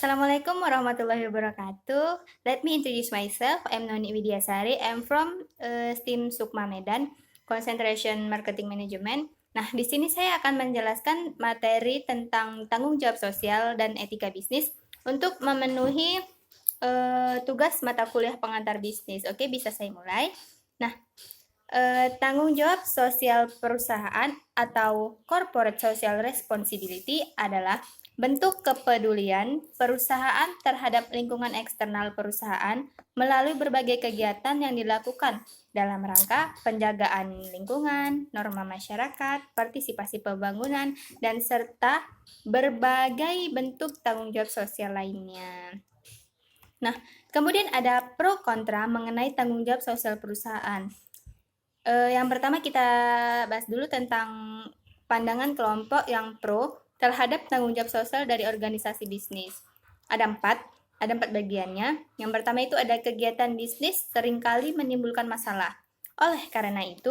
Assalamualaikum warahmatullahi wabarakatuh. Let me introduce myself. I'm Noni Widiasari. I'm from STEAM Sukma Medan, Concentration Marketing Management. Nah, di sini saya akan menjelaskan materi tentang tanggung jawab sosial dan etika bisnis untuk memenuhi tugas mata kuliah pengantar bisnis. Oke, bisa saya mulai. Nah, tanggung jawab sosial perusahaan atau corporate social responsibility adalah bentuk kepedulian perusahaan terhadap lingkungan eksternal perusahaan melalui berbagai kegiatan yang dilakukan dalam rangka penjagaan lingkungan, norma masyarakat, partisipasi pembangunan, dan serta berbagai bentuk tanggung jawab sosial lainnya. Nah, kemudian ada pro kontra mengenai tanggung jawab sosial perusahaan. Yang pertama kita bahas dulu tentang pandangan kelompok yang pro terhadap tanggung jawab sosial dari organisasi bisnis. Ada empat bagiannya. Yang pertama itu ada kegiatan bisnis seringkali menimbulkan masalah. Oleh karena itu,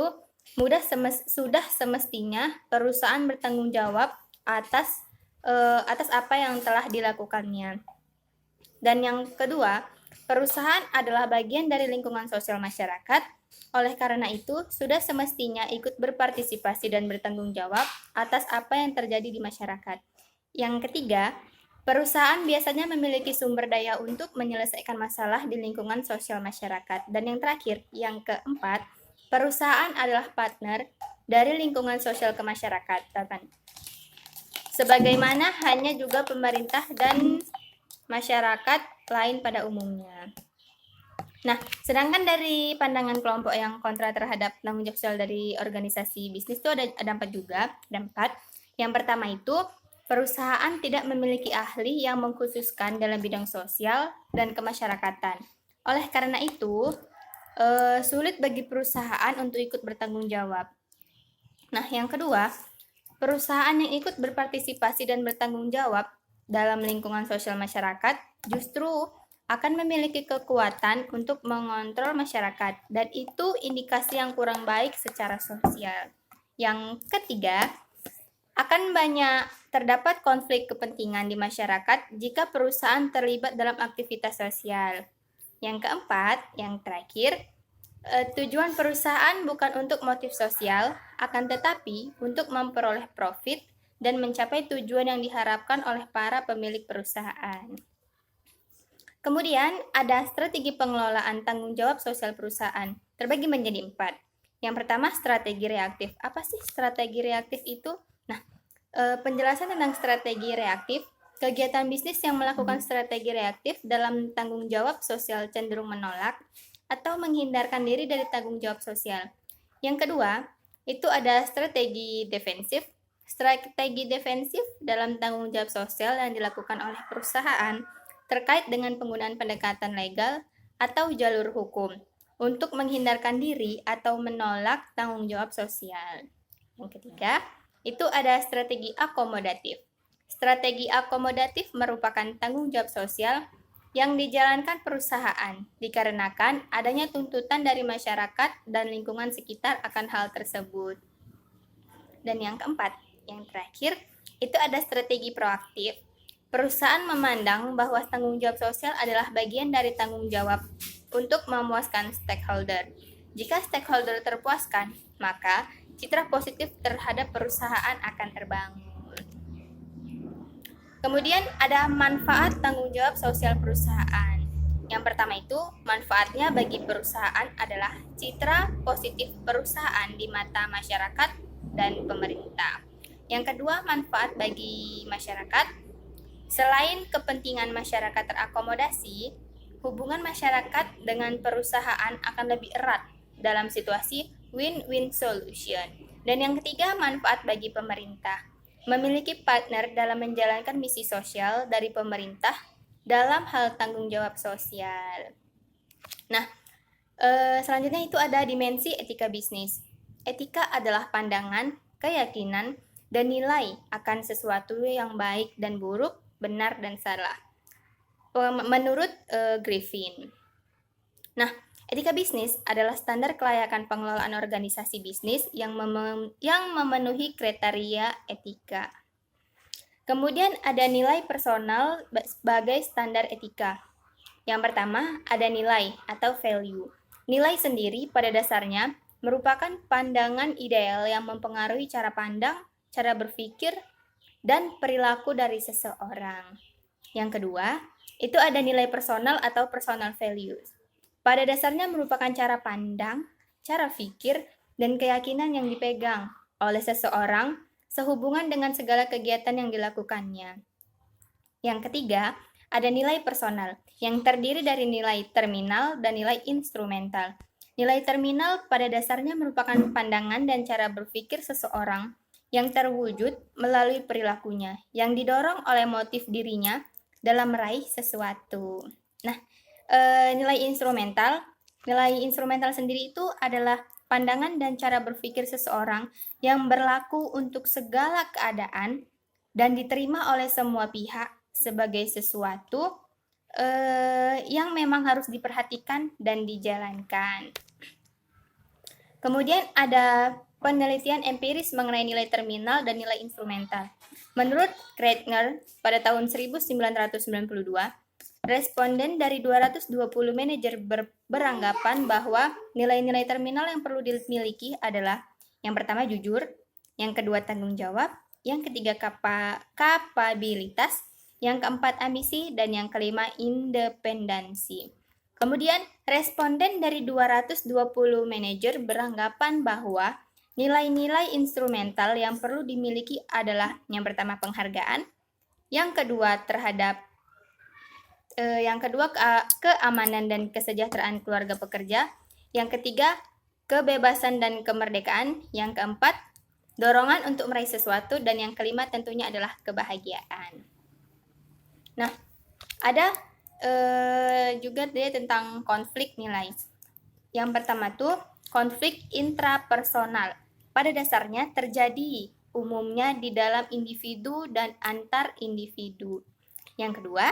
sudah semestinya perusahaan bertanggung jawab atas apa yang telah dilakukannya. Dan yang kedua, perusahaan adalah bagian dari lingkungan sosial masyarakat. Oleh karena itu, sudah semestinya ikut berpartisipasi dan bertanggung jawab atas apa yang terjadi di masyarakat. Yang ketiga, perusahaan biasanya memiliki sumber daya untuk menyelesaikan masalah di lingkungan sosial masyarakat. Dan yang terakhir, yang keempat, perusahaan adalah partner dari lingkungan sosial kemasyarakatan. Sebagaimana hanya juga pemerintah dan masyarakat lain pada umumnya. Nah, sedangkan dari pandangan kelompok yang kontra terhadap tanggung jawab sosial dari organisasi bisnis itu ada empat juga, ada empat. Yang pertama itu, perusahaan tidak memiliki ahli yang mengkhususkan dalam bidang sosial dan kemasyarakatan. Oleh karena itu, sulit bagi perusahaan untuk ikut bertanggung jawab. Nah, yang kedua, perusahaan yang ikut berpartisipasi dan bertanggung jawab dalam lingkungan sosial masyarakat justru akan memiliki kekuatan untuk mengontrol masyarakat, dan itu indikasi yang kurang baik secara sosial. Yang ketiga, akan banyak terdapat konflik kepentingan di masyarakat jika perusahaan terlibat dalam aktivitas sosial. Yang keempat, yang terakhir, tujuan perusahaan bukan untuk motif sosial, akan tetapi untuk memperoleh profit dan mencapai tujuan yang diharapkan oleh para pemilik perusahaan. Kemudian ada strategi pengelolaan tanggung jawab sosial perusahaan, terbagi menjadi 4. Yang pertama, strategi reaktif. Apa sih strategi reaktif itu? Nah, penjelasan tentang strategi reaktif, kegiatan bisnis yang melakukan strategi reaktif dalam tanggung jawab sosial cenderung menolak atau menghindarkan diri dari tanggung jawab sosial. Yang kedua, itu ada strategi defensif. Strategi defensif dalam tanggung jawab sosial yang dilakukan oleh perusahaan terkait dengan penggunaan pendekatan legal atau jalur hukum untuk menghindarkan diri atau menolak tanggung jawab sosial. Yang ketiga, itu ada strategi akomodatif. Strategi akomodatif merupakan tanggung jawab sosial yang dijalankan perusahaan dikarenakan adanya tuntutan dari masyarakat dan lingkungan sekitar akan hal tersebut. Dan yang keempat, yang terakhir, itu ada strategi proaktif. Perusahaan memandang bahwa tanggung jawab sosial adalah bagian dari tanggung jawab untuk memuaskan stakeholder. Jika stakeholder terpuaskan, maka citra positif terhadap perusahaan akan terbangun. Kemudian ada manfaat tanggung jawab sosial perusahaan. Yang pertama itu, manfaatnya bagi perusahaan adalah citra positif perusahaan di mata masyarakat dan pemerintah. Yang kedua, manfaat bagi masyarakat. Selain kepentingan masyarakat terakomodasi, hubungan masyarakat dengan perusahaan akan lebih erat dalam situasi win-win solution. Dan yang ketiga, manfaat bagi pemerintah. Memiliki partner dalam menjalankan misi sosial dari pemerintah dalam hal tanggung jawab sosial. Nah, selanjutnya itu ada dimensi etika bisnis. Etika adalah pandangan, keyakinan, dan nilai akan sesuatu yang baik dan buruk, benar dan salah. Menurut Griffin. Nah, etika bisnis adalah standar kelayakan pengelolaan organisasi bisnis yang memenuhi kriteria etika. Kemudian ada nilai personal sebagai standar etika. Yang pertama, ada nilai atau value. Nilai sendiri pada dasarnya merupakan pandangan ideal yang mempengaruhi cara pandang, cara berpikir, dan perilaku dari seseorang. Yang kedua, itu ada nilai personal atau personal values. Pada dasarnya merupakan cara pandang, cara pikir, dan keyakinan yang dipegang oleh seseorang sehubungan dengan segala kegiatan yang dilakukannya. Yang ketiga, ada nilai personal yang terdiri dari nilai terminal dan nilai instrumental. Nilai terminal pada dasarnya merupakan pandangan dan cara berpikir seseorang yang terwujud melalui perilakunya, yang didorong oleh motif dirinya dalam meraih sesuatu. Nah, nilai instrumental sendiri itu adalah pandangan dan cara berpikir seseorang yang berlaku untuk segala keadaan dan diterima oleh semua pihak sebagai sesuatu yang memang harus diperhatikan dan dijalankan. Kemudian ada penelitian empiris mengenai nilai terminal dan nilai instrumental. Menurut Kreitner, pada tahun 1992, responden dari 220 manajer beranggapan bahwa nilai-nilai terminal yang perlu dimiliki adalah yang pertama jujur, yang kedua tanggung jawab, yang ketiga kapabilitas, yang keempat ambisi, dan yang kelima independensi. Kemudian responden dari 220 manajer beranggapan bahwa nilai-nilai instrumental yang perlu dimiliki adalah yang pertama penghargaan, yang kedua keamanan dan kesejahteraan keluarga pekerja, yang ketiga kebebasan dan kemerdekaan, yang keempat dorongan untuk meraih sesuatu, dan yang kelima tentunya adalah kebahagiaan. Nah, ada juga dia tentang konflik nilai. Yang pertama tuh konflik intrapersonal. Pada dasarnya terjadi umumnya di dalam individu dan antar individu. Yang kedua,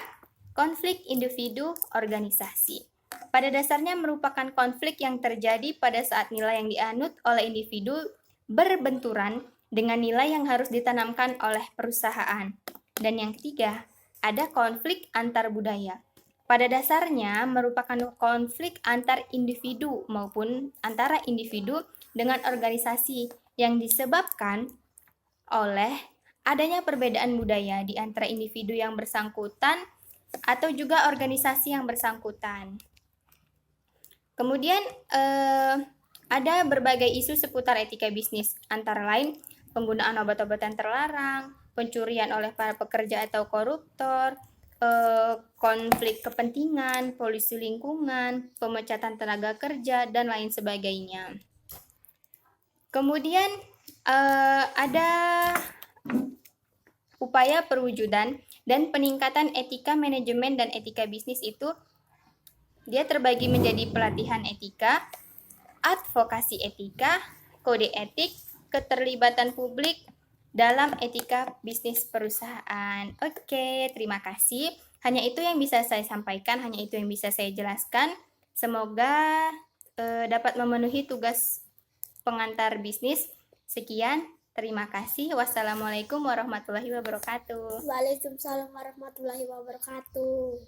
konflik individu organisasi. Pada dasarnya merupakan konflik yang terjadi pada saat nilai yang dianut oleh individu berbenturan dengan nilai yang harus ditanamkan oleh perusahaan. Dan yang ketiga, ada konflik antar budaya. Pada dasarnya merupakan konflik antar individu maupun antara individu dengan organisasi yang disebabkan oleh adanya perbedaan budaya di antara individu yang bersangkutan atau juga organisasi yang bersangkutan. Kemudian ada berbagai isu seputar etika bisnis, antara lain penggunaan obat-obatan terlarang, pencurian oleh para pekerja atau koruptor, konflik kepentingan, polusi lingkungan, pemecatan tenaga kerja, dan lain sebagainya. Kemudian ada upaya perwujudan dan peningkatan etika manajemen dan etika bisnis itu dia terbagi menjadi pelatihan etika, advokasi etika, kode etik, keterlibatan publik dalam etika bisnis perusahaan. Oke, terima kasih. Hanya itu yang bisa saya sampaikan, hanya itu yang bisa saya jelaskan. Semoga dapat memenuhi tugas pengantar bisnis. Sekian, terima kasih. Wassalamualaikum warahmatullahi wabarakatuh. Waalaikumsalam warahmatullahi wabarakatuh.